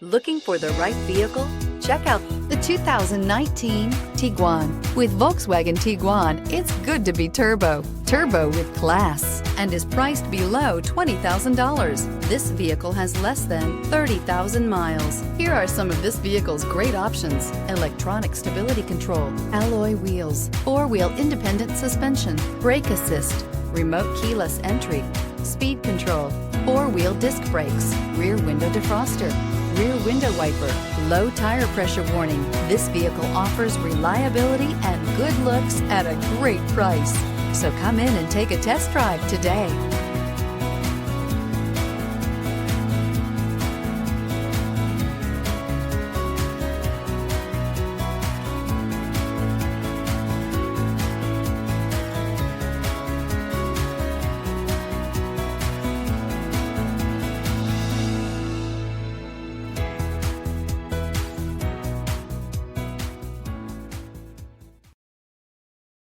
Looking for the right vehicle? Check out the 2019 Tiguan. With Volkswagen Tiguan, it's good to be turbo. Turbo with class, and is priced below $20,000. This vehicle has less than 30,000 miles. Here are some of this vehicle's great options: electronic stability control, alloy wheels, four-wheel independent suspension, brake assist, remote keyless entry, speed control, four-wheel disc brakes, rear window defroster, rear window wiper, low tire pressure warning. This vehicle offers reliability and good looks at a great price. So come in and take a test drive today.